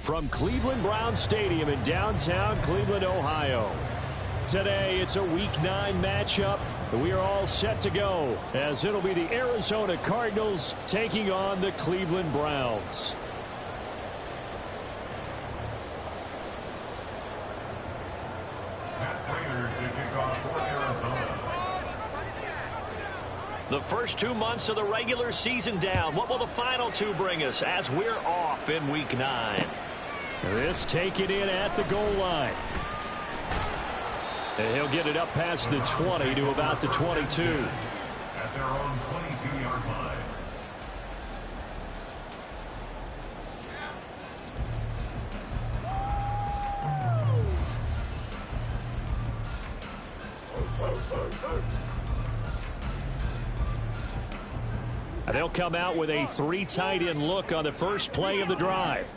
From Cleveland Browns Stadium in downtown Cleveland, Ohio. Today, it's a Week 9 matchup. We are all set to go as it'll be the Arizona Cardinals taking on the Cleveland Browns. The first 2 months of the regular season down. What will the final 2 bring us as we're off in Week 9? This taken in at the goal line. And he'll get it up past the 20 to about the 22. At their own 22-yard line. They'll come out with a 3 tight end look on the first play of the drive.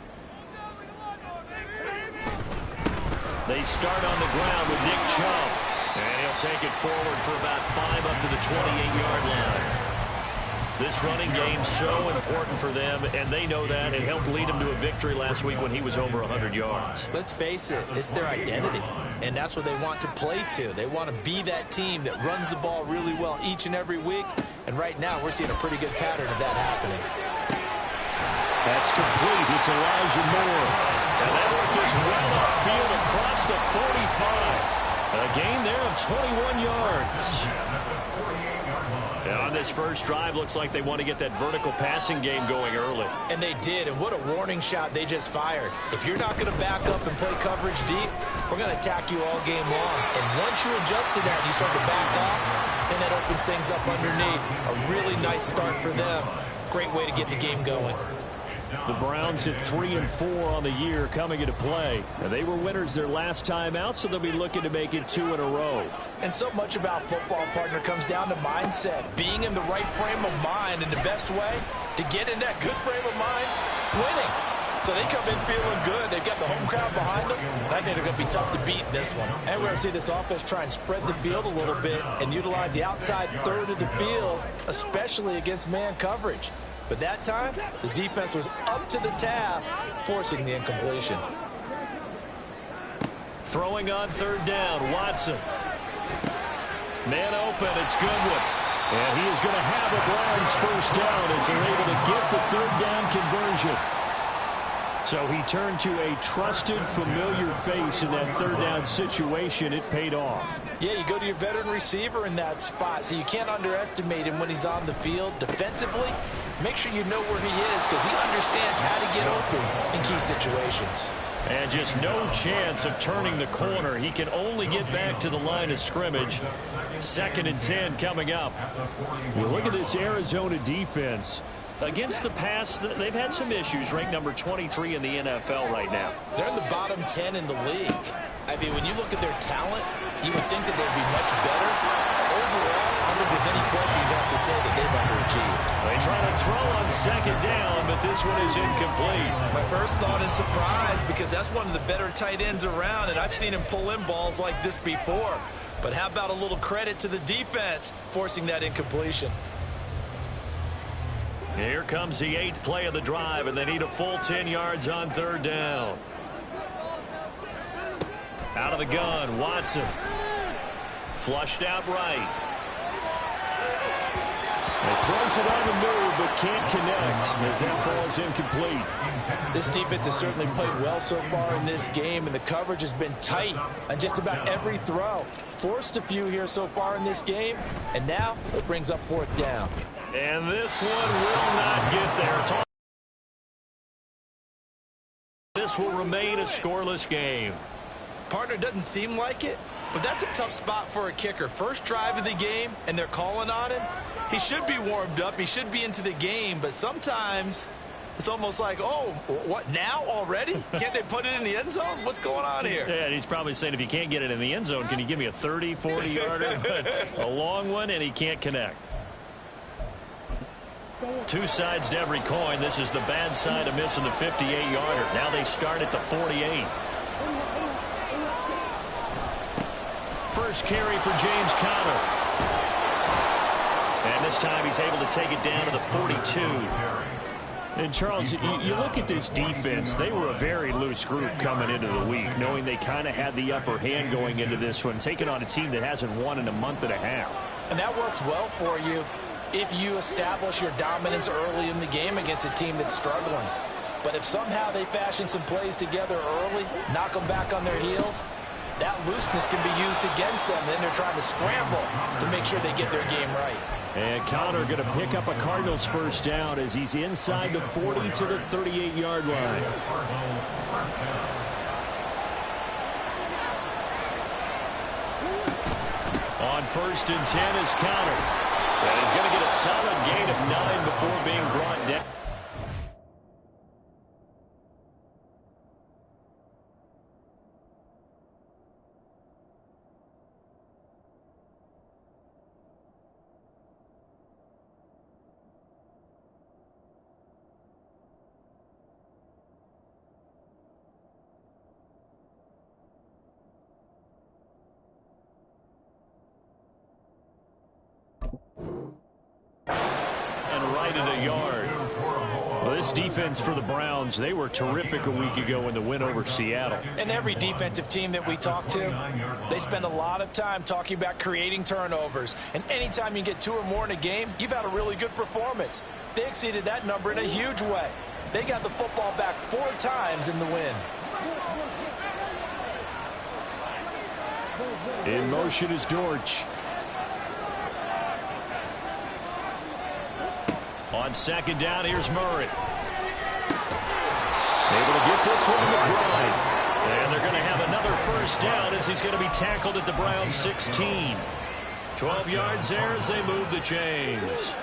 They start on the ground with Nick Chubb. And he'll take it forward for about 5 up to the 28-yard line. This running game so important for them, and they know that. It helped lead them to a victory last week when he was over 100 yards. Let's face it, it's their identity, and that's what they want to play to. They want to be that team that runs the ball really well each and every week, and right now we're seeing a pretty good pattern of that happening. That's complete. It's Elijah Moore. And that worked this well upfield across the 45. A gain there of 21 yards. And on this first drive, looks like they want to get that vertical passing game going early. And they did, and what a warning shot they just fired. If you're not going to back up and play coverage deep, we're going to attack you all game long. And once you adjust to that and you start to back off, then that opens things up underneath. A really nice start for them. Great way to get the game going. The Browns at 3-4 on the year coming into play. And they were winners their last time out, so they'll be looking to make it 2 in a row. And so much about football, partner, comes down to mindset. Being in the right frame of mind, and the best way to get in that good frame of mind, winning. So they come in feeling good. They've got the home crowd behind them. And I think they're going to be tough to beat in this one. And we're going to see this offense try and spread the field a little bit and utilize the outside third of the field, especially against man coverage. But that time, the defense was up to the task, forcing the incompletion. Throwing on third down, Watson. Man open, it's Goodwin. And he is going to have a Browns first down as they're able to get the third down conversion. So he turned to a trusted, familiar face in that third down situation. It paid off. Yeah, you go to your veteran receiver in that spot, so you can't underestimate him when he's on the field. Defensively, make sure you know where he is because he understands how to get open in key situations. And just no chance of turning the corner. He can only get back to the line of scrimmage. 2nd and 10 coming up. You look at this Arizona defense. Against the pass, they've had some issues. Ranked number 23 in the NFL right now. They're in the bottom 10 in the league. I mean, when you look at their talent, you would think that they'd be much better. Overall, I don't think there's any question you'd have to say that they've underachieved. They try to throw on 2nd down, but this one is incomplete. My first thought is surprise because that's one of the better tight ends around, and I've seen him pull in balls like this before. But how about a little credit to the defense forcing that incompletion? Here comes the 8th play of the drive, and they need a full 10 yards on third down. Out of the gun, Watson. Flushed out right. He throws it on the move, but can't connect as that falls incomplete. This defense has certainly played well so far in this game, and the coverage has been tight on just about every throw. Forced a few here so far in this game, and now it brings up 4th down. And this one will not get there. This will remain a scoreless game. Partner, doesn't seem like it, but that's a tough spot for a kicker. First drive of the game, and they're calling on him. He should be warmed up. He should be into the game, but sometimes it's almost like, oh, what, now already? Can't they put it in the end zone? What's going on here? Yeah, and he's probably saying, if you can't get it in the end zone, can you give me a 30, 40-yarder? A long one, and he can't connect. 2 sides to every coin. This is the bad side of missing the 58-yarder. Now they start at the 48. First carry for James Conner. And this time he's able to take it down to the 42. And, Charles, you look at this defense, they were a very loose group coming into the week, knowing they kind of had the upper hand going into this one, taking on a team that hasn't won in a month and a half. And that works well for you if you establish your dominance early in the game against a team that's struggling. But if somehow they fashion some plays together early, knock them back on their heels, that looseness can be used against them. Then they're trying to scramble to make sure they get their game right. And Conner going to pick up a Cardinals first down as he's inside the 40 to the 38-yard line. On 1st and 10 is Conner. And he's going to get a solid gain of 9 before being brought down. This defense for the Browns, they were terrific a week ago in the win over Seattle. And every defensive team that we talk to, they spend a lot of time talking about creating turnovers. And anytime you get 2 or more in a game, you've had a really good performance. They exceeded that number in a huge way. They got the football back 4 times in the win. In motion is Dortch. On 2nd down, here's Murray. Able to get this one to Bryant. And they're going to have another first down as he's going to be tackled at the Browns 16. 12 yards there as they move the chains.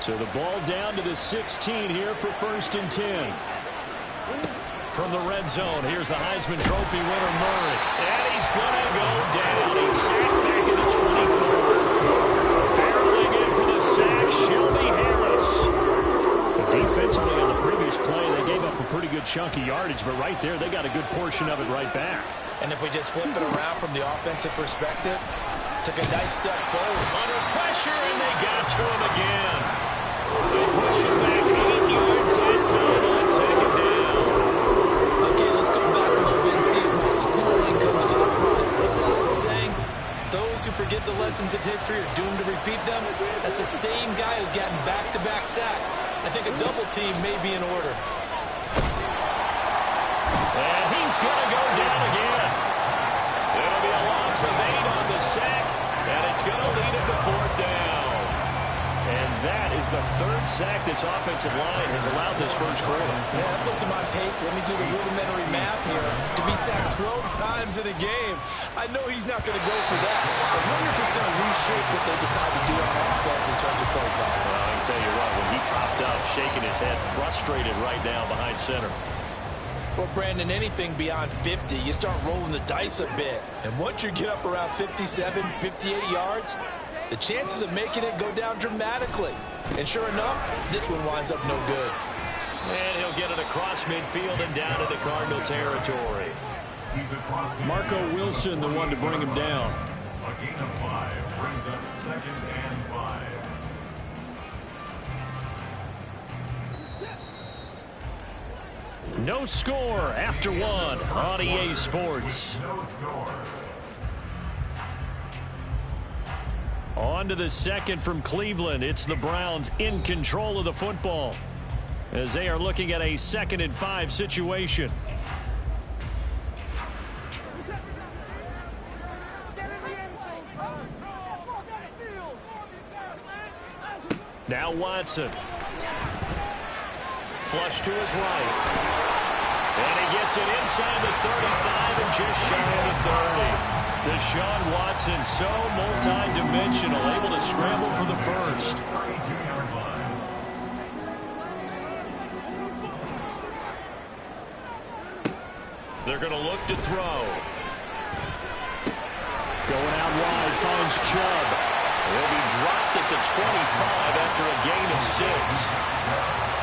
So the ball down to the 16 here for 1st and 10. From the red zone, here's the Heisman Trophy winner, Murray. And he's going to go down. He's sacked back at the 24. Barreling in for the sack, Shelby Harris. Defensively on the previous play, they gave up a pretty good chunk of yardage, but right there, they got a good portion of it right back. And if we just flip it around from the offensive perspective, took a nice step forward. Under pressure, and they got to him again. They push him back 8 yards that time on 2nd down. Okay, let's go back a little bit and see if my schooling comes to the front. What's that old saying? Those who forget the lessons of history are doomed to repeat them. That's the same guy who's gotten back-to-back sacks. I think a double team may be in order. And he's going to go down again. It'll be a loss of 8 on the sack, and it's going to lead him to 4th down. And that is the 3rd sack this offensive line has allowed this first quarter. Yeah, that puts him on pace. Let me do the rudimentary math here. To be sacked 12 times in a game, I know he's not going to go for that. I wonder if he's going to reshape what they decide to do on offense in terms of play call. Well, I can tell you what, when he popped up, shaking his head, frustrated right now behind center. Well, Brandon, anything beyond 50, you start rolling the dice a bit. And once you get up around 57, 58 yards, the chances of making it go down dramatically. And sure enough, this one winds up no good. And he'll get it across midfield and down into Cardinal territory. Marco Wilson, the one to bring him down. A gain of 5 brings up 2nd and 5. No score after 1 on EA Sports. No score. On to the 2nd from Cleveland. It's the Browns in control of the football as they are looking at a 2nd and 5 situation. Now Watson. Flush to his right. And he gets it inside the 35 and just shy of the 30. Deshaun Watson, so multi-dimensional, able to scramble for the first. They're going to look to throw. Going out wide, finds Chubb. He'll be dropped at the 25 after a gain of 6.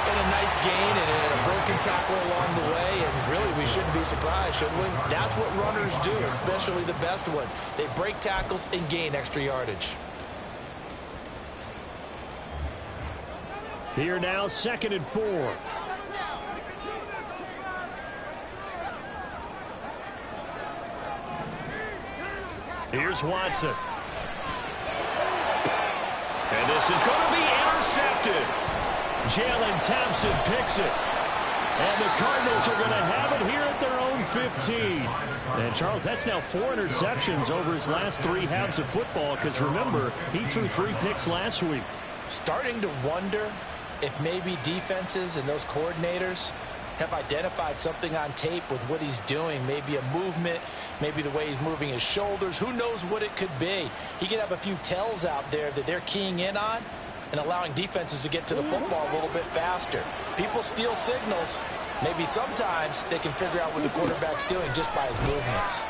And a nice gain and a broken tackle along the way, and really we shouldn't be surprised, should we? That's what runners do, especially the best ones. They break tackles and gain extra yardage. Here now, 2nd and 4. Here's Watson. And this is going to be intercepted. Jalen Thompson picks it. And the Cardinals are going to have it here at their own 15. And, Charles, that's now 4 interceptions over his last 3 halves of football because, remember, he threw 3 picks last week. Starting to wonder if maybe defenses and those coordinators have identified something on tape with what he's doing. Maybe a movement, maybe the way he's moving his shoulders. Who knows what it could be? He could have a few tells out there that they're keying in on and allowing defenses to get to the football a little bit faster. People steal signals. Maybe sometimes they can figure out what the quarterback's doing just by his movements.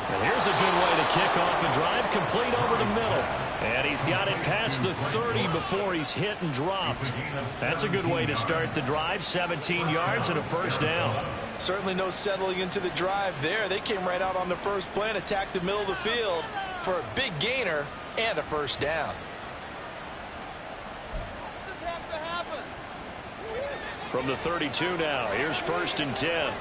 And here's a good way to kick off a drive, complete over the middle. And he's got it past the 30 before he's hit and dropped. That's a good way to start the drive, 17 yards and a first down. Certainly no settling into the drive there. They came right out on the first play and attacked the middle of the field for a big gainer and a first down. From the 32 now, here's 1st and 10.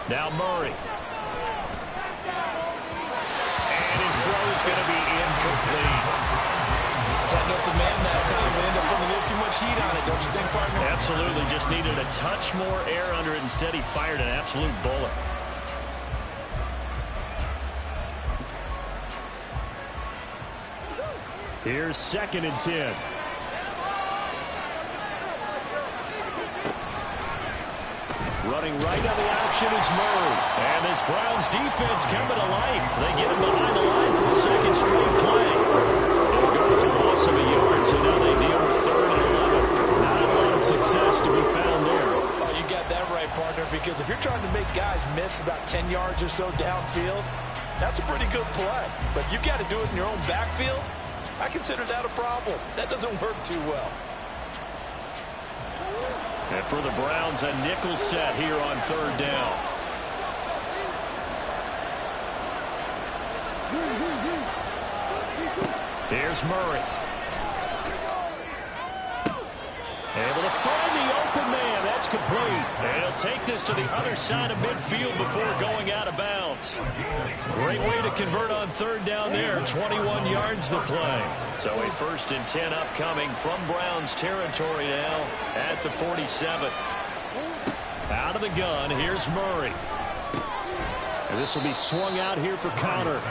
Now Murray. And his throw is going to be incomplete. Got an open man that time, but ended up putting a little too much heat on it, don't you think, partner? Absolutely. Just needed a touch more air under it. Instead, he fired an absolute bullet. Here's 2nd and 10. Running right on the option is Murray. And this Browns defense coming to life. They get him behind the line for the 2nd straight play. And it goes a loss of a yard, so now they deal with 3rd and 11. Not a lot of success to be found there. Oh, you got that right, partner, because if you're trying to make guys miss about 10 yards or so downfield, that's a pretty good play. But if you've got to do it in your own backfield, I consider that a problem. That doesn't work too well. And for the Browns, a nickel set here on 3rd down. Here's Murray. Able to find the open man. That's complete. And he'll take this to the other side of midfield before going out of bounds. Great way to convert on 3rd down there. 21 yards the play. So a 1st and 10 upcoming from Browns territory now at the 47. Out of the gun, here's Murray. And this will be swung out here for Connor.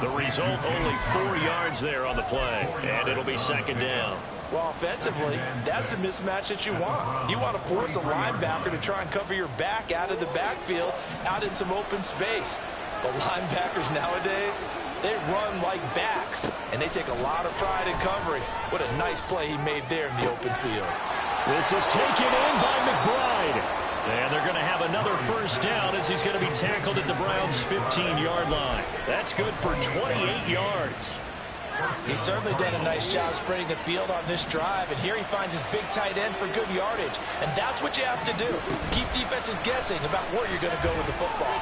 The result, only 4 yards there on the play. And it'll be 2nd down. Well, offensively, that's the mismatch that you want. You want to force a linebacker to try and cover your back out of the backfield, out in some open space. But linebackers nowadays, they run like backs, and they take a lot of pride in covering. What a nice play he made there in the open field. This is taken in by McBride. And they're going to have another first down as he's going to be tackled at the Browns' 15-yard line. That's good for 28 yards. He's certainly done a nice job spreading the field on this drive, and here he finds his big tight end for good yardage. And that's what you have to do. Keep defenses guessing about where you're going to go with the football.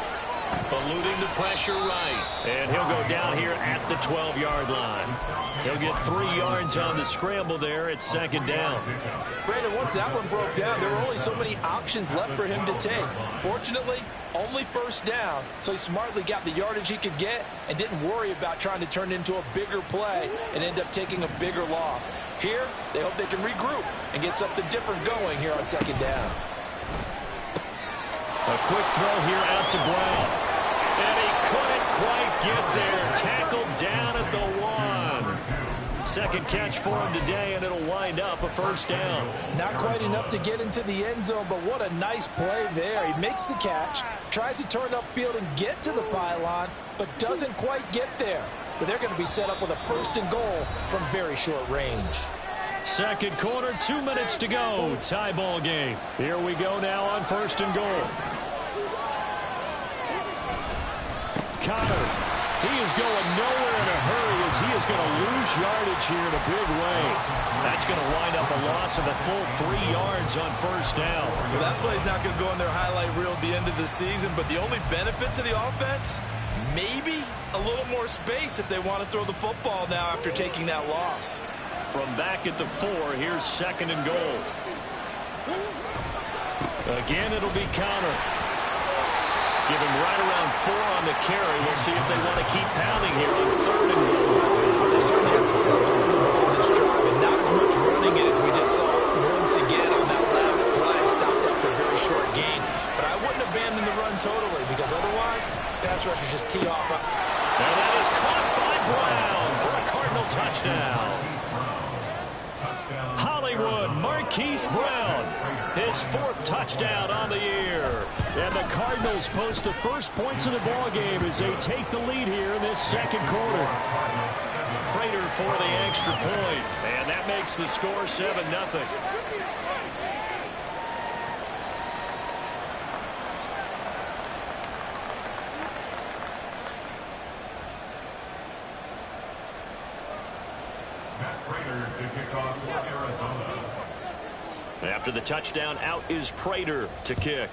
Eluding the pressure right. And he'll go down here at the 12-yard line. He'll get 3 yards on the scramble there at 2nd down. Brandon, once that one broke down, there were only so many options left for him to take. Fortunately, only first down, so he smartly got the yardage he could get and didn't worry about trying to turn it into a bigger play and end up taking a bigger loss. Here, they hope they can regroup and get something different going here on 2nd down. A quick throw here out to Brown. And he couldn't quite get there. Tackled down at the 1. 2nd catch for him today, and it'll wind up a first down. Not quite enough to get into the end zone, but what a nice play there. He makes the catch, tries to turn upfield and get to the pylon, but doesn't quite get there. But they're going to be set up with a 1st and goal from very short range. 2nd quarter, 2 minutes to go. Tie ball game. Here we go now on 1st and goal. Connor, he is going nowhere in a hurry as he is he's going to lose yardage here in a big way. That's going to wind up a loss of a full 3 yards on first down. Well, that play's not going to go in their highlight reel at the end of the season, but the only benefit to the offense, maybe a little more space if they want to throw the football now after taking that loss. From back at the 4, here's 2nd and goal. Again, it'll be counter. Give him right around 4 on the carry. We'll see if they want to keep pounding here on 3rd and goal. Well, they certainly had success throwing the ball in this drive, and not as much running it as we just saw once again on that last play. Stopped after a very short gain. But I wouldn't abandon the run totally, because otherwise, pass rushers just tee off. And that is caught by Brown for a Cardinal touchdown. Hollywood Marquise Brown, his 4th touchdown on the year. And the Cardinals post the first points of the ball game as they take the lead here in this 2nd quarter. Prater for the extra point, and that makes the score 7-0. After the touchdown, out is Prater to kick.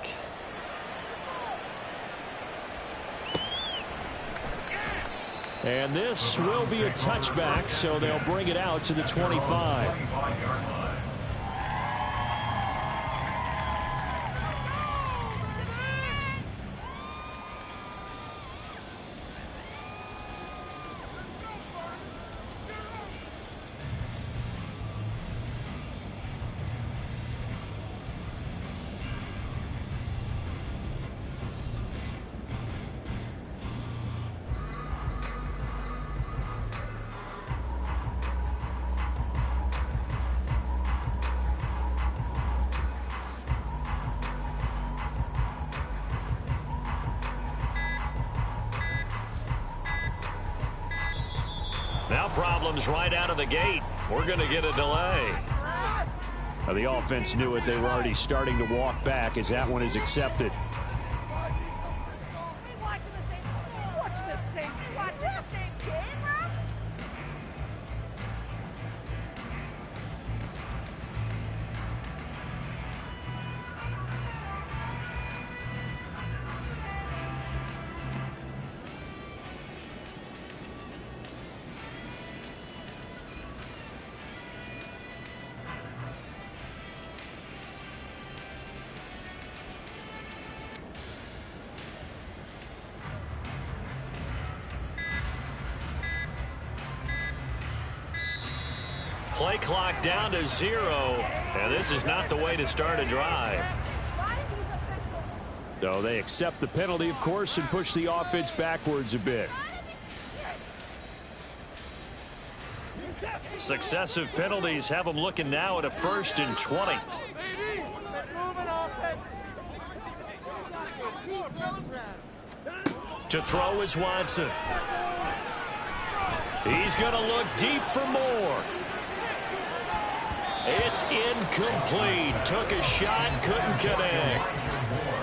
And this will be a touchback, so they'll bring it out to the 25. Now problems right out of the gate. We're going to get a delay. Now the offense knew it. They were already starting to walk back as that one is accepted. Play clock down to 0, and this is not the way to start a drive. So they accept the penalty, of course, and push the offense backwards a bit. Successive penalties have them looking now at a 1st and 20. To throw is Watson. He's going to look deep for more. It's incomplete. Took a shot, couldn't connect.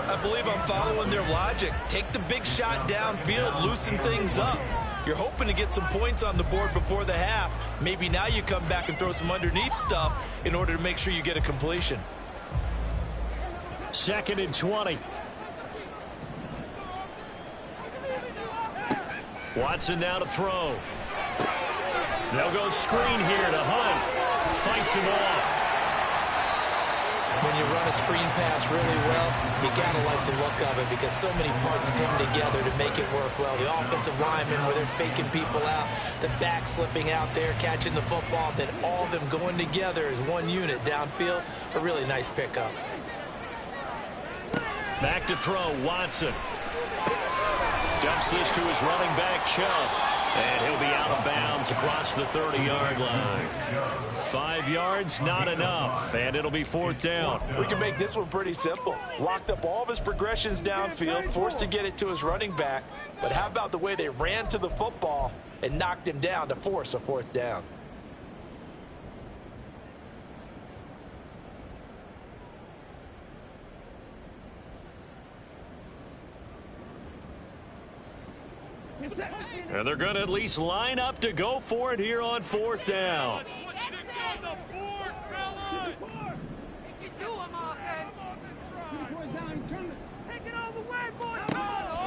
I believe I'm following their logic. Take the big shot downfield, loosen things up. You're hoping to get some points on the board before the half. Maybe now you come back and throw some underneath stuff in order to make sure you get a completion. 2nd and 20. Watson now to throw. They'll go screen here to Hunt. Fights him off. When you run a screen pass really well, you got to like the look of it because so many parts come together to make it work well. The offensive linemen where they're faking people out, the back slipping out there, catching the football, then all of them going together as one unit downfield. A really nice pickup. Back to throw, Watson. Dumps this to his running back, Chubb. And he'll be out of bounds across the 30-yard line. 5 yards, not enough. And it'll be 4th down. We can make this one pretty simple. Locked up all of his progressions downfield, forced to get it to his running back. But how about the way they ran to the football and knocked him down to force a 4th down? And they're going to at least line up to go for it here on 4th down.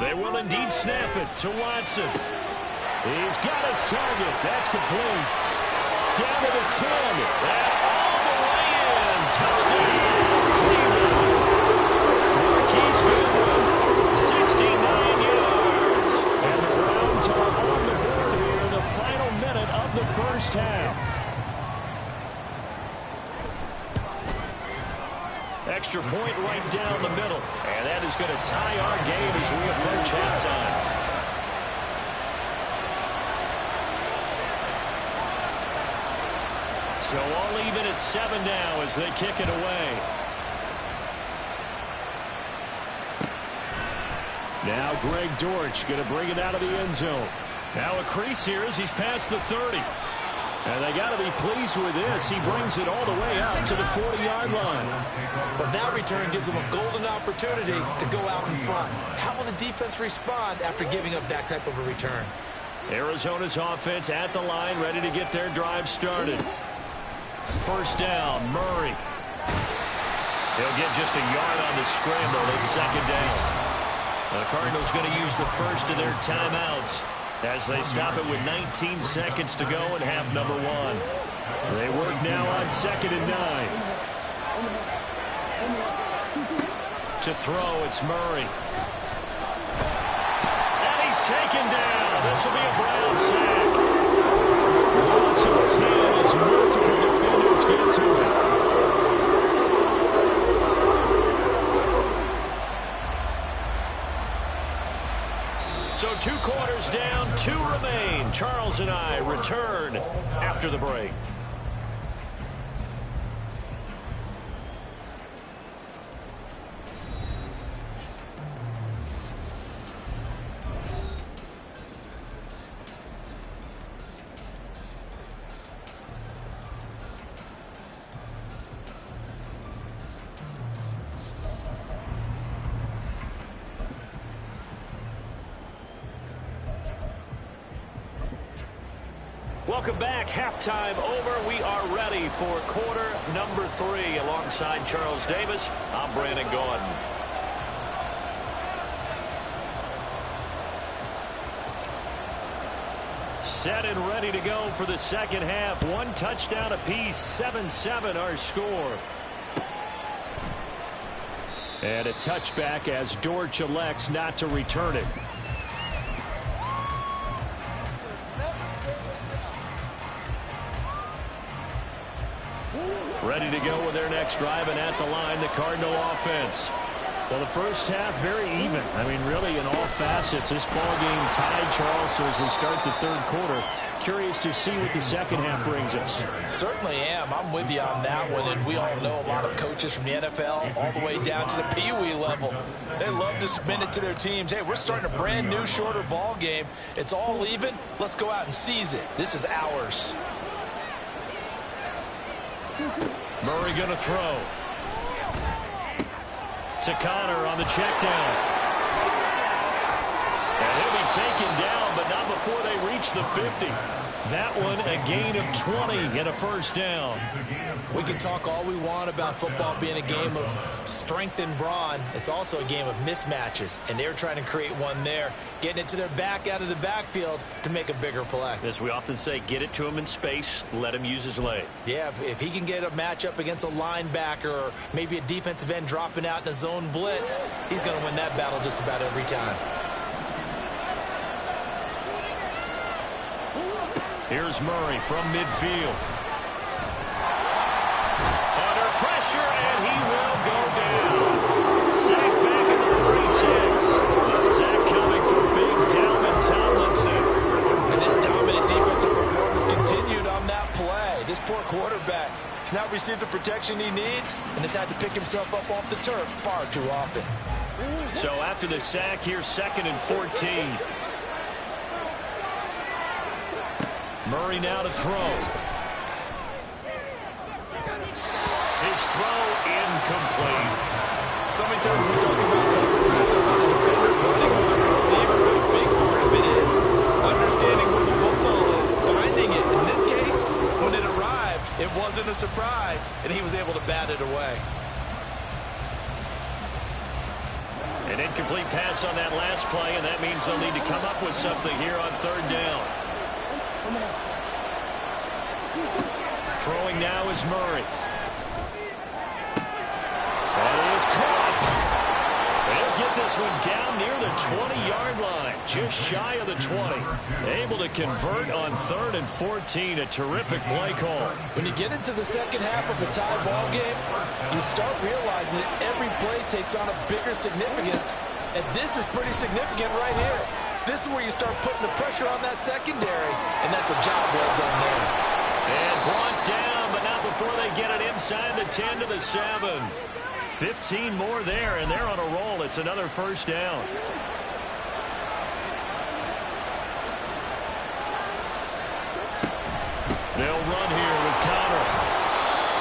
They will indeed snap it to Watson. He's got his target. That's complete. Down to the 10. And all the way in. Touchdown, Cleveland. Marquise Goodwin, 69 yards. And the Browns are on the board here in the final minute of the first half. Extra point right down the middle. And that is going to tie our game as we approach halftime. So all even at 7 now as they kick it away. Now Greg Dortch going to bring it out of the end zone. Now a crease here as he's past the 30. And they got to be pleased with this. He brings it all the way out to the 40-yard line. But that return gives them a golden opportunity to go out in front. How will the defense respond after giving up that type of a return? Arizona's offense at the line, ready to get their drive started. First down, Murray. He'll get just a yard on the scramble. It's 2nd down. The Cardinals going to use the first of their timeouts as they stop it with 19 seconds to go in half number 1. They work now on 2nd and 9. To throw, it's Murray. And he's taken down. This will be a Brown sack. Loss of 10 as multiple defenders get to it. So 2 quarters down, 2 remain. Charles and I return after the break. Welcome back. Halftime over. We are ready for quarter number 3. Alongside Charles Davis, I'm Brandon Gaudin. Set and ready to go for the second half. 1 touchdown apiece. 7-7 our score. And a touchback as Dortch elects not to return it. Ready to go with their next drive, and at the line, the Cardinal offense. Well, the first half, very even. I mean, really, in all facets, this ball game tied, Charles, so as we start the 3rd quarter. Curious to see what the second half brings us. Certainly am. I'm with you on that one, and we all know a lot of coaches from the NFL all the way down to the Pee-wee level. They love to submit it to their teams. Hey, we're starting a brand new, shorter ball game. It's all even. Let's go out and seize it. This is ours. Murray going to throw. To Connor on the check down. And he'll be taken down, but not before they reach the 50. That one a gain of 20 and a first down. We can talk all we want about football being a game of strength and brawn. It's also a game of mismatches, and they're trying to create one there, getting it to their back out of the backfield to make a bigger play. As we often say, get it to him in space, let him use his leg. Yeah, if he can get a matchup against a linebacker or maybe a defensive end dropping out in a zone blitz, he's going to win that battle just about every time. Here's Murray from midfield. Under pressure, and he will go down. Sack back at the 36. The sack coming from big Dalvin Tomlinson. And this dominant defensive performance continued on that play. This poor quarterback has not received the protection he needs and has had to pick himself up off the turf far too often. So after the sack, here's 2nd and 14. Murray now to throw. His throw incomplete. So many times we talk about coverage, we talk about a defender running with a receiver, but a big part of it is wasn't a surprise, and he was able to bat it away. An incomplete pass on that last play, and that means they'll need to come up with something here on third down. Throwing now is Murray. That is caught. They'll get this one down near the 20-yard line, just shy of the 20. Able to convert on 3rd and 14. A terrific play call. When you get into the second half of a tie ball game, you start realizing that every play takes on a bigger significance, and this is pretty significant right here. This is where you start putting the pressure on that secondary, and that's a job well done there. And brought down, but not before they get it inside the 10 to the 7. 15 more there, and they're on a roll. It's another first down. They'll run here with Connor.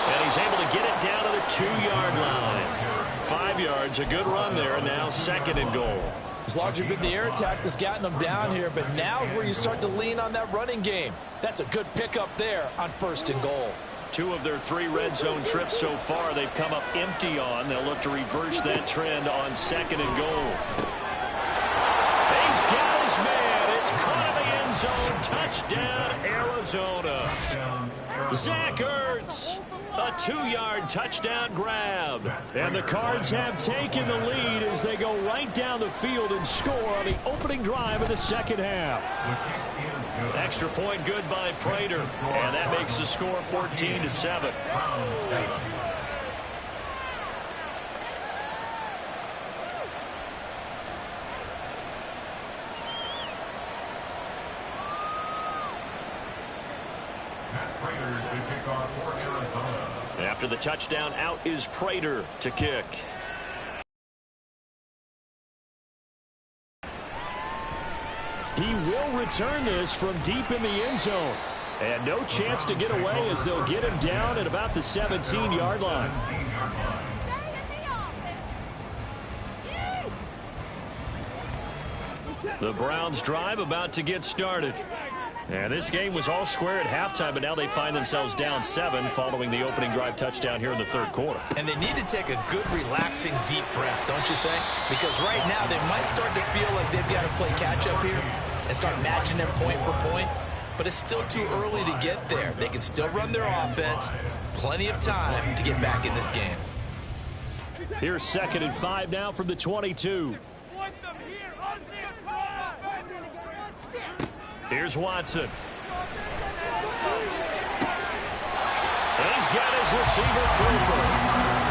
And he's able to get it down to the 2-yard line. 5 yards, a good run there, and now 2nd and goal. It's largely been the air attack that's gotten them down here, but now is where you start to lean on that running game. That's a good pickup there on 1st and goal. 2 of their 3 red zone trips so far they've come up empty on. They'll look to reverse that trend on 2nd and goal. He's got his man. It's caught in the end zone. Touchdown, Arizona. Zach Ertz. A 2-yard touchdown grab. And the Cards have taken the lead as they go right down the field and score on the opening drive of the second half. Extra point good by Prater. And that makes the score 14-7. After the touchdown, out is Prater to kick. He will return this from deep in the end zone. And no chance to get away as they'll get him down at about the 17-yard line. The Browns drive about to get started. And this game was all square at halftime, but now they find themselves down 7 following the opening drive touchdown here in the 3rd quarter. And they need to take a good, relaxing, deep breath, don't you think? Because right now they might start to feel like they've got to play catch-up here and start matching them point for point. But it's still too early to get there. They can still run their offense. Plenty of time to get back in this game. Here's 2nd and 5 now from the 22. Here's Watson. And he's got his receiver, Cooper.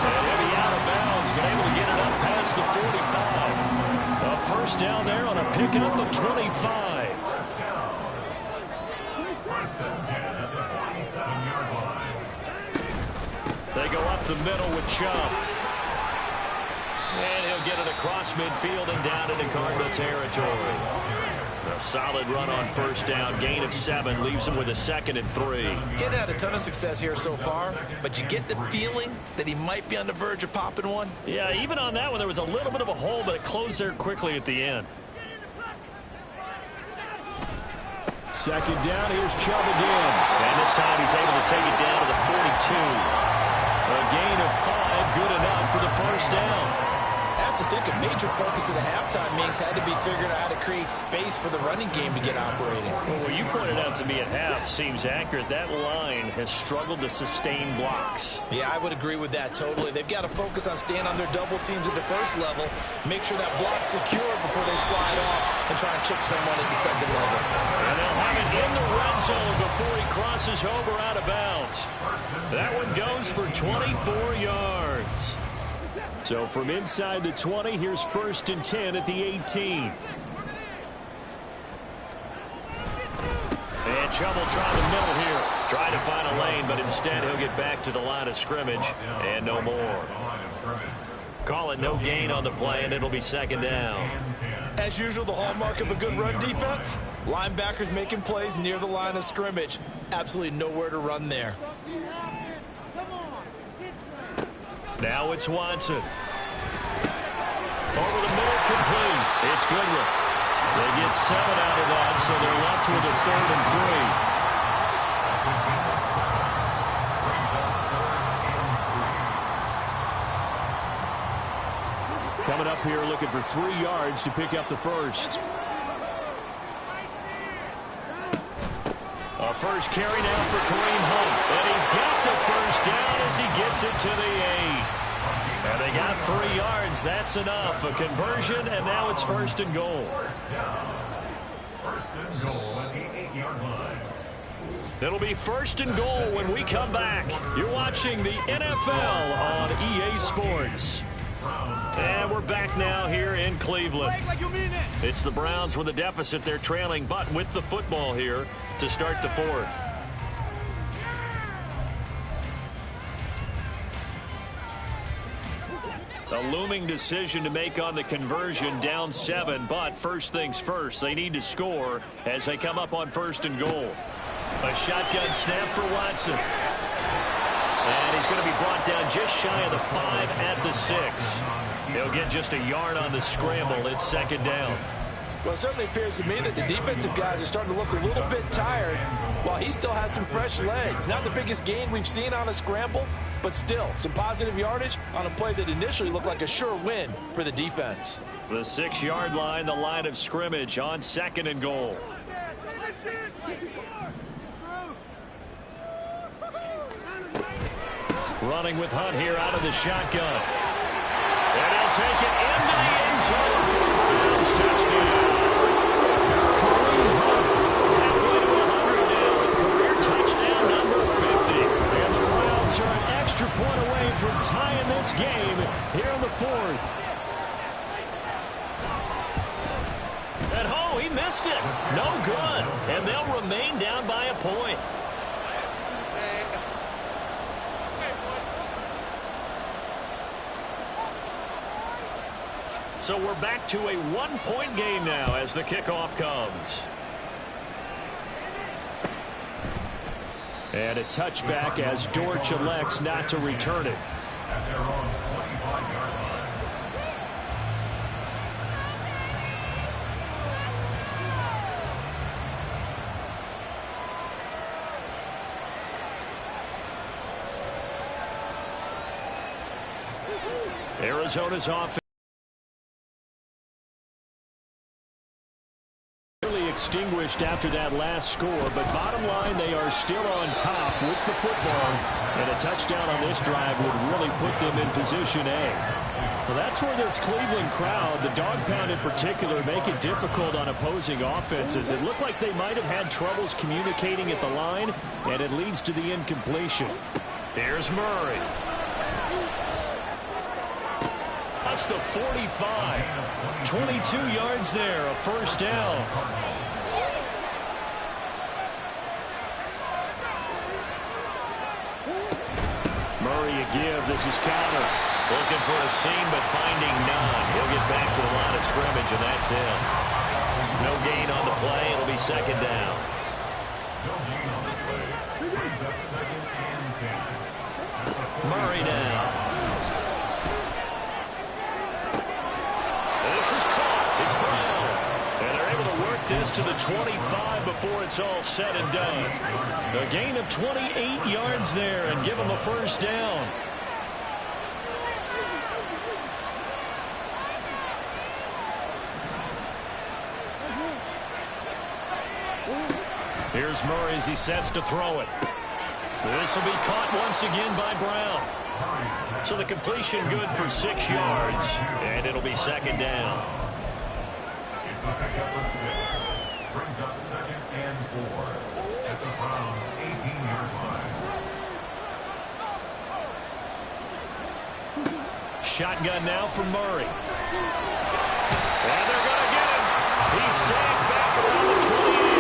And he'll be out of bounds, but able to get it up past the 45. A first down there on a pickup of 25. They go up the middle with Chubb. And he'll get it across midfield and down into Cardinal territory. A solid run on first down, gain of 7, leaves him with a 2nd and 3. Getting had a ton of success here so far, but you get the feeling that he might be on the verge of popping one. Yeah, even on that one, there was a little bit of a hole, but it closed there quickly at the end. 2nd down, here's Chubb again. And this time he's able to take it down to the 42. A gain of 5, good enough for the first down. I have to think a major focus of the halftime meetings had to be figuring out how to create space for the running game to get operating. Well, what you pointed out to me at half seems accurate. That line has struggled to sustain blocks. Yeah, I would agree with that totally. They've got to focus on staying on their double teams at the first level, make sure that block's secure before they slide off and try and chip someone at the second level. And they'll have it in the red zone before he crosses over out of bounds. That one goes for 24 yards. So from inside the 20, here's 1st and 10 at the 18. And Chubb will try the middle here. Try to find a lane, but instead he'll get back to the line of scrimmage. And no more. Call it no gain on the play, and it'll be 2nd down. As usual, the hallmark of a good run defense, linebackers making plays near the line of scrimmage. Absolutely nowhere to run there. Now it's Watson. Over the middle, complete. It's Goodwin. They get 7 out of that, so they're left with a 3rd and 3. Coming up here looking for 3 yards to pick up the first. A first carry now for Kareem Hunt. And he's got the first down as he gets it to the 8. And they got 3 yards. That's enough. A conversion, and now it's first and goal. First and goal at the 8-yard line. It'll be first and goal when we come back. You're watching the NFL on EA Sports. And we're back now here in Cleveland. It's the Browns with a deficit. They're trailing, but with the football here to start the 4th. A looming decision to make on the conversion, down 7, but first things first, they need to score as they come up on first and goal. A shotgun snap for Watson. And he's going to be brought down just shy of the 5 at the 6. He'll get just a yard on the scramble. It's second down. Well, it certainly appears to me that the defensive guys are starting to look a little bit tired while he still has some fresh legs. Not the biggest gain we've seen on a scramble, but still some positive yardage on a play that initially looked like a sure win for the defense. The 6-yard line, the line of scrimmage on second and goal. Running with Hunt here out of the shotgun. And he'll take it into the end zone for the Browns touchdown. Kareem Hunt halfway to 100 now with career touchdown number 50. And the Browns are an extra point away from tying this game here in the 4th. And oh, he missed it. No good. And they'll remain down by a point. So we're back to a 1-point game now as the kickoff comes. And a touchback as Dortch elects not to return it. At their own 25-yard line. Arizona's offense extinguished after that last score, but bottom line, they are still on top with the football, and a touchdown on this drive would really put them in position A. Well, that's where this Cleveland crowd, the dog pound in particular, make it difficult on opposing offenses. It looked like they might have had troubles communicating at the line, and it leads to the incompletion. Here's Murray. That's the 45. 22 yards there, a first down. Murray a give. This is counter. Looking for a seam, but finding none. He'll get back to the line of scrimmage, and that's it. No gain on the play. It'll be second down. No gain on the play. Brings up second and 10. Murray now. This is caught. It's Brown. And they're able to work this to the 25 before it's all said and done. A gain of 28 yards there and give them a first down. Here's Murray as he sets to throw it. This will be caught once again by Brown. So the completion good for 6 yards, and it'll be second down. It's a pickup of 6. Brings up second and 4 at the Browns' 18-yard line. Shotgun now for Murray. And they're going to get him. He's safe back around the 28.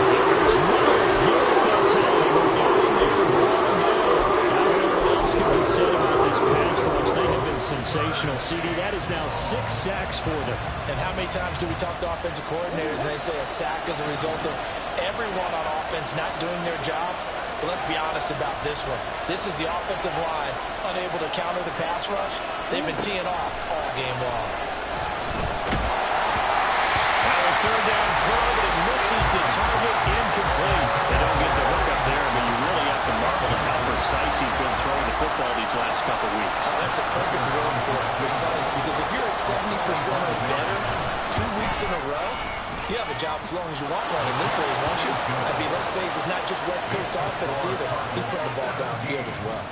There's Miles Garrett that time. Got him there, brought him down. What else can be said about this pass rush? They have been sensational. CD, that is now 6 sacks for them. And how many times do we talk to offensive coordinators and they say a sack is a result of everyone on offense not doing their job? But let's be honest about this one. This is the offensive line unable to counter the pass rush. They've been teeing off all game long. Now a third down throw, but it misses the target, incomplete. They don't get the hook up there, but you really have to marvel at how precise he's been throwing the football these last couple weeks. That's a perfect word for it, precise, because if you're job as long as you want one in this league, won't you? I mean, let's face it, it's not just West Coast offense either. He's putting the ball downfield as well.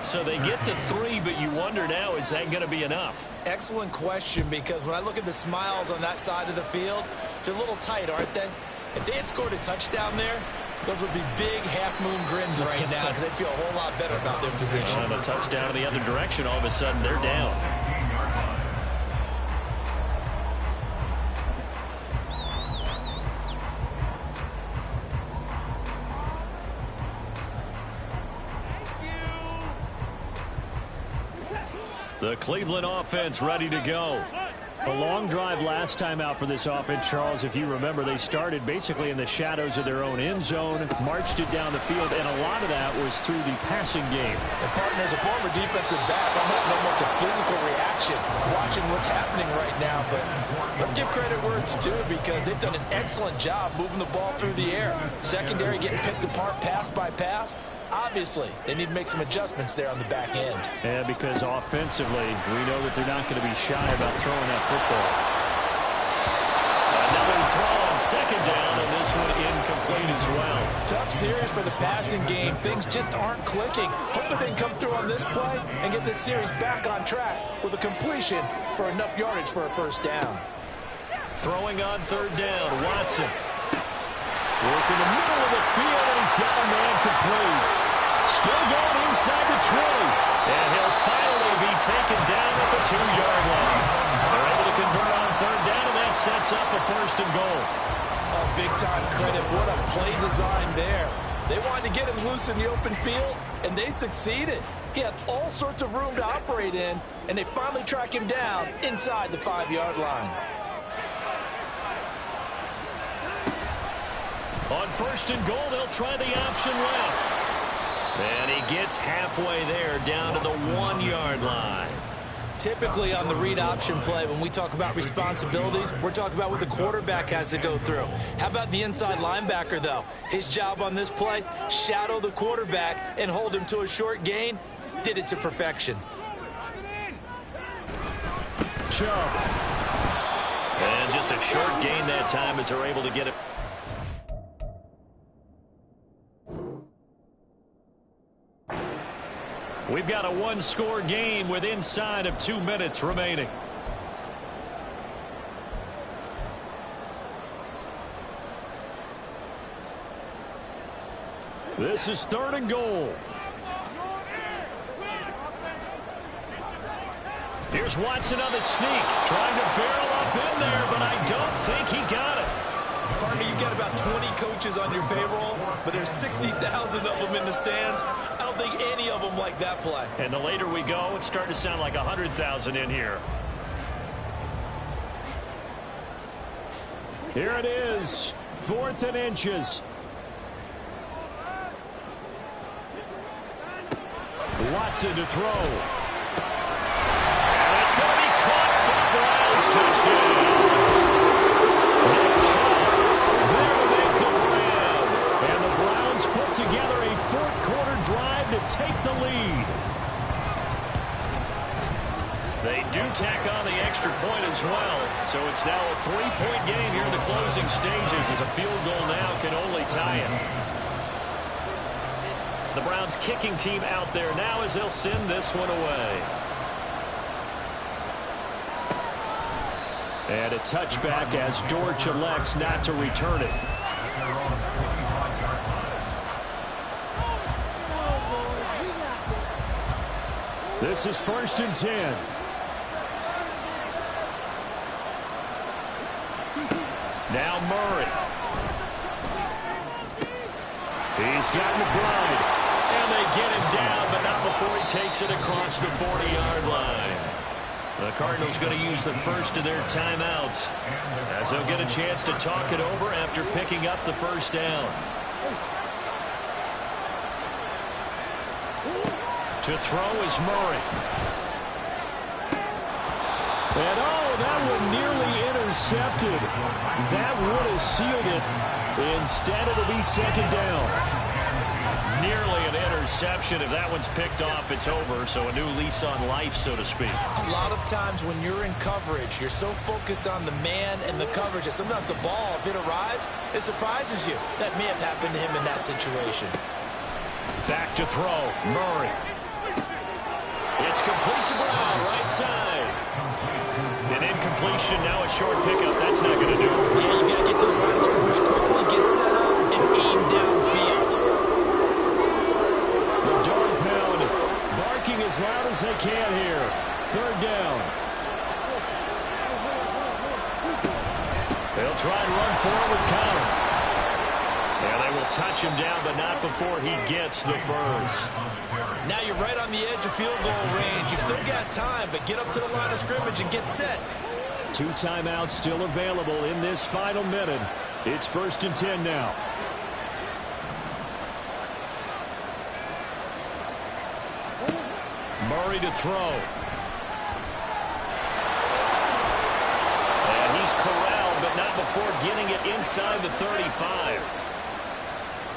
So they get the 3, but you wonder now, is that going to be enough? Excellent question, because when I look at the smiles on that side of the field, they're a little tight, aren't they? If they had scored a touchdown there, those would be big half-moon grins right now because they'd feel a whole lot better about their position. On a touchdown in the other direction, all of a sudden they're down. The Cleveland offense ready to go. A long drive last time out for this offense, Charles. If you remember, they started basically in the shadows of their own end zone, marched it down the field, and a lot of that was through the passing game. And partner, as a former defensive back, I'm having almost a physical reaction watching what's happening right now. But let's give credit where it's due, because they've done an excellent job moving the ball through the air. Secondary getting picked apart pass by pass. Obviously, they need to make some adjustments there on the back end. Yeah, because offensively, we know that they're not going to be shy about throwing that football. Another throw on second down, and this one incomplete as well. Tough series for the passing game. Things just aren't clicking. Hoping they can come through on this play and get this series back on track with a completion for enough yardage for a first down. Throwing on third down, Watson. Work in the middle of the field, and he's got a man complete. Still going inside the 20. And he'll finally be taken down at the 2-yard line. They're able to convert on third down, and that sets up a first and goal. Oh, big-time credit. What a play design there. They wanted to get him loose in the open field, and they succeeded. He had all sorts of room to operate in, and they finally track him down inside the 5-yard line. On first and goal, they'll try the option left. And he gets halfway there, down to the 1-yard line. Typically on the read option play, when we talk about responsibilities, we're talking about what the quarterback has to go through. How about the inside linebacker, though? His job on this play, shadow the quarterback and hold him to a short gain. Did it to perfection. Chubb. And just a short gain that time as they're able to get it. We've got a one-score game with inside of 2 minutes remaining. This is third and goal. Here's Watson on the sneak, trying to barrel up in there, but I don't think he got it. Partner, you've got about 20 coaches on your payroll, but there's 60,000 of them in the stands. I don't think any of them like that play. And the later we go, it's starting to sound like 100,000 in here. Here it is, 4th and inches. Watson to throw. And it's going to be caught for the Browns. Touchdown. Nick Chubb there to make the grab. And the Browns put together a fourth-quarter drive to take the lead. They do tack on the extra point as well. So it's now a 3-point game here in the closing stages, as a field goal now can only tie it. The Browns kicking team out there now as they'll send this one away. And a touchback as Dortch elects not to return it. This is 1st and 10. Now Murray. He's got McBride. And they get him down, but not before he takes it across the 40-yard line. The Cardinals going to use the first of their timeouts, as they'll get a chance to talk it over after picking up the first down. To throw is Murray. And oh, that one nearly intercepted. That would have sealed it. Instead, it'll be second down. Nearly an interception. interception. If that one's picked off, it's over. So a new lease on life, so to speak. A lot of times when you're in coverage, you're so focused on the man and the coverage that sometimes the ball, if it arrives, it surprises you. That may have happened to him in that situation. Back to throw. Murray. It's complete to Brown, right side. An incompletion, now a short pickup. That's not going to do it. Yeah, you got to get to the line of scrimmage quickly, get set up, and aim downfield. The dog pound barking as loud as they can here. Third down. They'll try and run forward with Conner. Yeah, they will touch him down, but not before he gets the first. Now you're right on the edge of field goal range. You've still got time, but get up to the line of scrimmage and get set. 2 timeouts still available in this final minute. It's 1st and 10 now. Murray to throw. And he's corralled, but not before getting it inside the 35.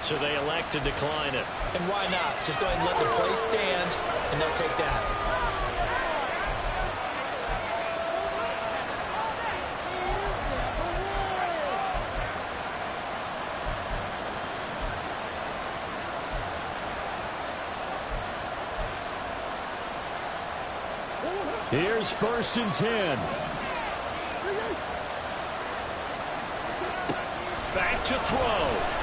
So they elect to decline it. And why not? Just go ahead and let the play stand, and they'll take that. Here's 1st and 10. Back to throw.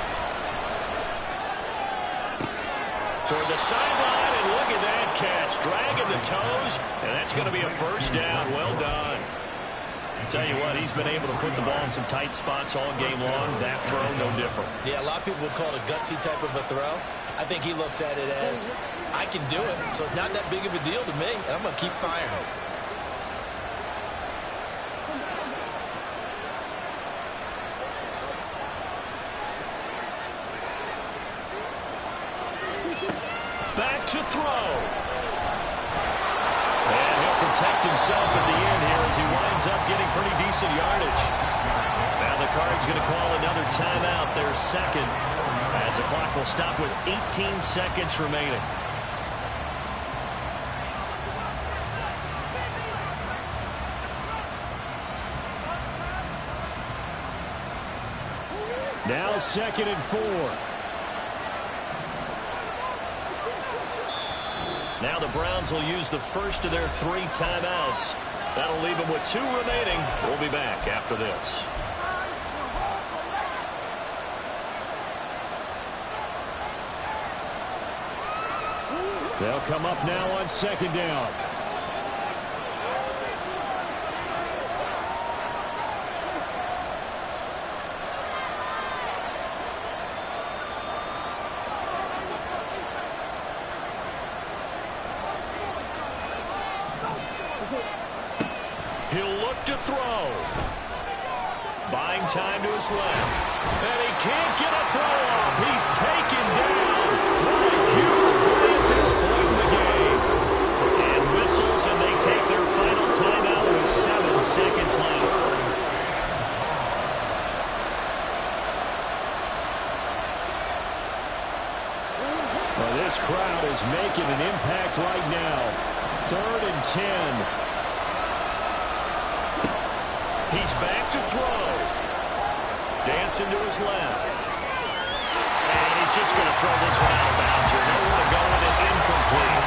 Toward the sideline, and look at that catch. Dragging the toes, and that's going to be a first down. Well done. Tell you what, he's been able to put the ball in some tight spots all game long. That throw, no different. Yeah, a lot of people would call it a gutsy type of a throw. I think he looks at it as, I can do it, so it's not that big of a deal to me, and I'm going to keep firing. Back to throw. And he'll protect himself at the end here as he winds up getting pretty decent yardage. Now the Cards going to call another timeout, their second, as the clock will stop with 18 seconds remaining. Now 2nd and 4. Now the Browns will use the first of their 3 timeouts. That'll leave them with 2 remaining. We'll be back after this. They'll come up now on 2nd down. He'll look to throw. Buying time to his left. And he can't get a throw off. He's taken down. What a huge play at this point in the game. And whistles, and they take their final timeout with 7 seconds left. Well, this crowd is making an impact right now. 3rd and 10. He's back to throw. Dancing to his left. And he's just going to throw this one out of bounds here. Nowhere to go with it, incomplete.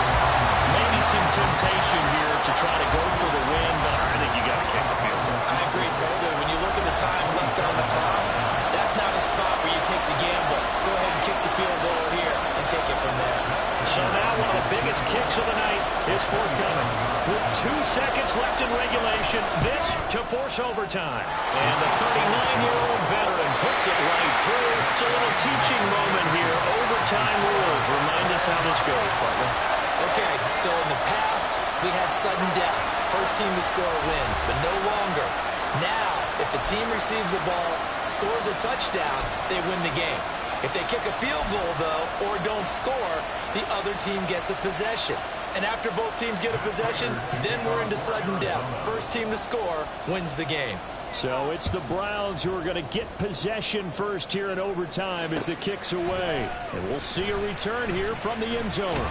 Maybe some temptation here to try to go for the win, but I think you got to kick the field goal. I agree totally. When you look at the time left on the clock, that's not a spot where you take the gamble. Go ahead and kick the field goal here and take it from there. So now one of the biggest kicks of the night is forthcoming. With 2 seconds left in regulation, this to force overtime. And the 39-year-old veteran puts it right through. It's a little teaching moment here. Overtime rules. Remind us how this goes, partner. Okay, so in the past, we had sudden death. First team to score wins, but no longer. Now, if the team receives the ball, scores a touchdown, they win the game. If they kick a field goal, though, or don't score, the other team gets a possession. And after both teams get a possession, then we're into sudden death. First team to score wins the game. So it's the Browns who are going to get possession first here in overtime as the kick's away. And we'll see a return here from the end zone.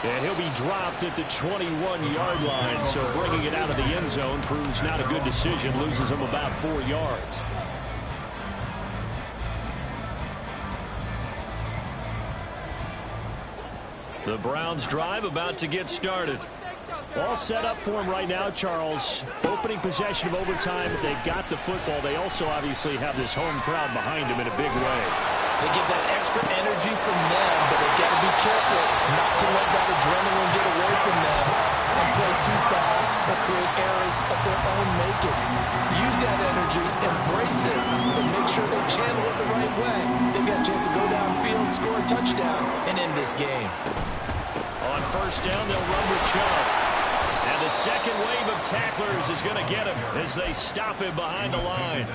And he'll be dropped at the 21-yard line. So bringing it out of the end zone proves not a good decision. Loses him about 4 yards. The Browns drive about to get started. All set up for him right now, Charles. Opening possession of overtime. They've got the football. They also obviously have this home crowd behind them in a big way. They get that extra energy from them, but they've got to be careful not to let that adrenaline get away from them and play too fast or create errors of their own making. Use that energy, embrace it, and make sure they channel it the right way. They've got a chance to go downfield, score a touchdown, and end this game. On first down, they'll run with Chubb. And the second wave of tacklers is going to get him as they stop him behind the line.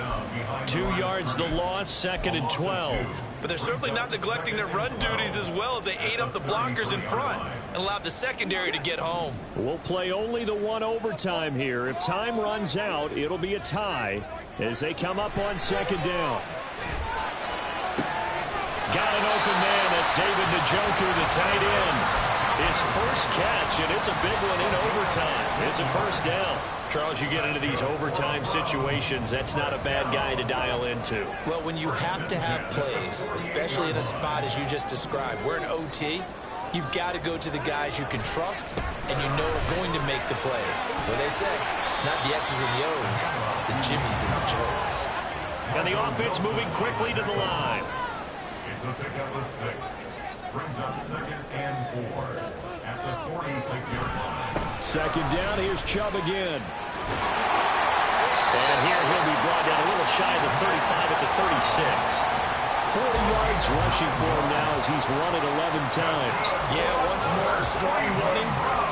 2 yards the loss, 2nd and 12. But they're certainly not neglecting their run duties as well as they ate up the blockers in front and allowed the secondary to get home. We'll play only the one overtime here. If time runs out, it'll be a tie as they come up on second down. Got an open man. That's David Njoku, the tight end. His first catch, and it's a big one in overtime. It's a first down. Charles, you get into these overtime situations, that's not a bad guy to dial into. Well, when you have to have plays, especially in a spot as you just described, we're in OT, you've got to go to the guys you can trust and you know are going to make the plays. What they say, it's not the X's and the O's, it's the Jimmies and the Joes. And the offense moving quickly to the line. It's a pickup of 6. Brings up 2nd and 4 at the 46-yard line. Second down, here's Chubb again. And here he'll be brought down a little shy of the 35 at the 36. 40 yards rushing for him now as he's run it 11 times. Yeah, once more, strong running,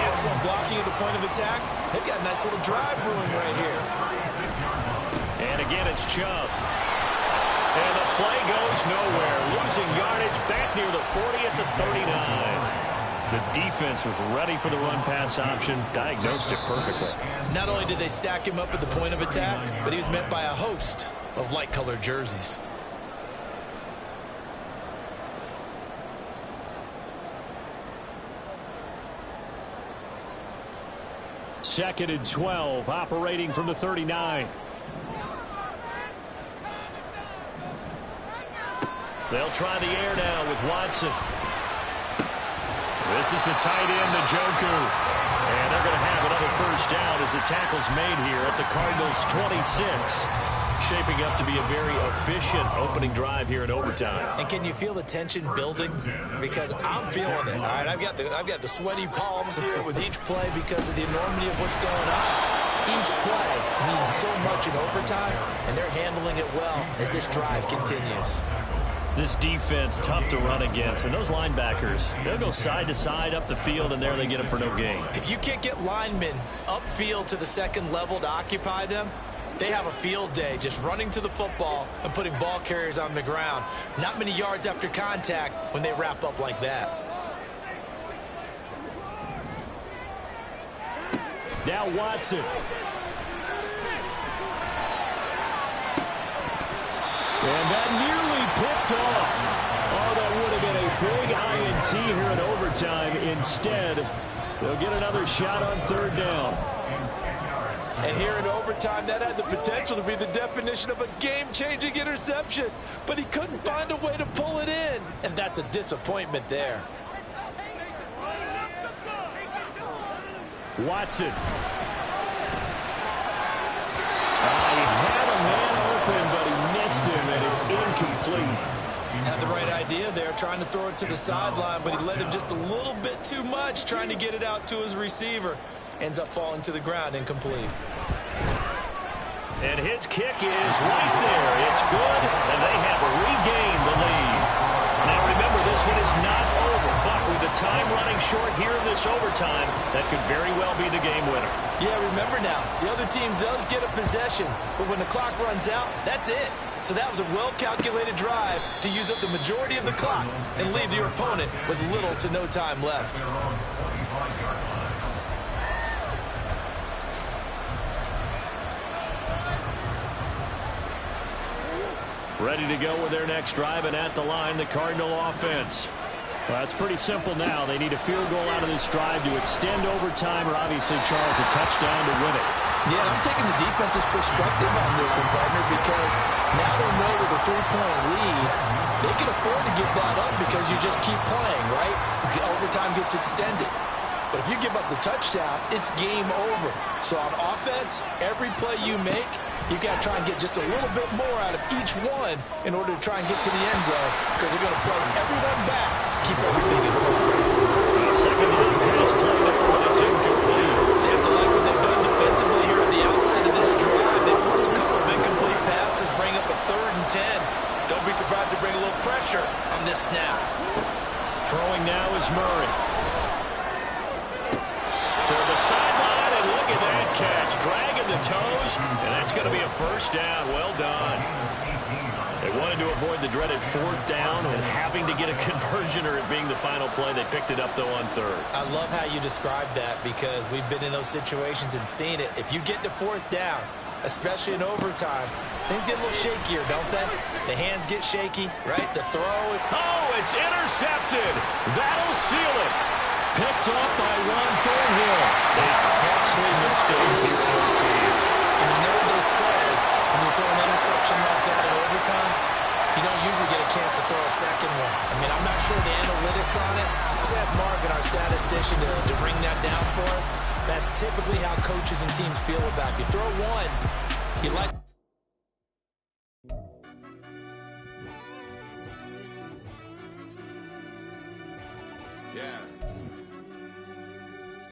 excellent blocking at the point of attack. They've got a nice little drive brewing right here. And again, it's Chubb. And the play goes nowhere. Losing yardage back near the 40 at the 39. The defense was ready for the run-pass option, diagnosed it perfectly. Not only did they stack him up at the point of attack, but he was met by a host of light-colored jerseys. Second and 12, operating from the 39. They'll try the air now with Watson. This is the tight end, Njoku. And they're going to have another first down as the tackle's made here at the Cardinals' 26. Shaping up to be a very efficient opening drive here in overtime. And can you feel the tension building? Because I'm feeling it. All right, I've got the sweaty palms here with each play because of the enormity of what's going on. Each play means so much in overtime, and they're handling it well as this drive continues. This defense, tough to run against. And those linebackers, they'll go side to side up the field, and there they get them for no gain. If you can't get linemen upfield to the second level to occupy them, they have a field day just running to the football and putting ball carriers on the ground. Not many yards after contact when they wrap up like that. Now Watson. And that nearly picked off. Oh, that would have been a big INT here in overtime. Instead, they'll get another shot on third down. And here in overtime, that had the potential to be the definition of a game-changing interception. But he couldn't find a way to pull it in. And that's a disappointment there. Watson. He had a man open, but he missed him, and it's incomplete. Had the right idea there, trying to throw it to the sideline, but he let him just a little bit too much, trying to get it out to his receiver. Ends up falling to the ground, incomplete. And his kick is right there. It's good, and they have regained the lead. Now remember, this one is not over, but with the time running short here in this overtime, that could very well be the game winner. Yeah, remember now, the other team does get a possession, but when the clock runs out, that's it. So that was a well-calculated drive to use up the majority of the clock and leave your opponent with little to no time left. Ready to go with their next drive, and at the line, the Cardinal offense. Well, it's pretty simple now. They need a field goal out of this drive to extend overtime, or obviously, Charles, a touchdown to win it. Yeah, I'm taking the defense's perspective on this one, partner, because now they know with a 3-point lead, they can afford to give that up because you just keep playing, right? The overtime gets extended. But if you give up the touchdown, it's game over. So on offense, every play you make, you've got to try and get just a little bit more out of each one in order to try and get to the end zone because they're going to play everyone back, keep everything in front. Second down pass play there, but it's incomplete. They have to like what they've done defensively here at the outset of this drive. They forced a couple of incomplete passes, bring up a 3rd and 10. Don't be surprised to bring a little pressure on this snap. Throwing now is Murray. Toward the sideline, and look at that catch. Dragging the toes, and that's going to be a first down. Well done. They wanted to avoid the dreaded 4th down and having to get a conversion or it being the final play. They picked it up, though, on 3rd. I love how you described that because we've been in those situations and seen it. If you get to 4th down, especially in overtime, things get a little shakier, don't they? The hands get shaky, right? The throw. Oh, it's intercepted. That'll seal it. Picked up by Juan Thornhill. A costly mistake here on the team. And you know what they say, when you throw an interception like that in overtime, you don't usually get a chance to throw a second one. I mean, I'm not sure the analytics on it. Let's ask Marvin, our statistician, to bring that down for us. That's typically how coaches and teams feel about it. You throw one, you like... Yeah.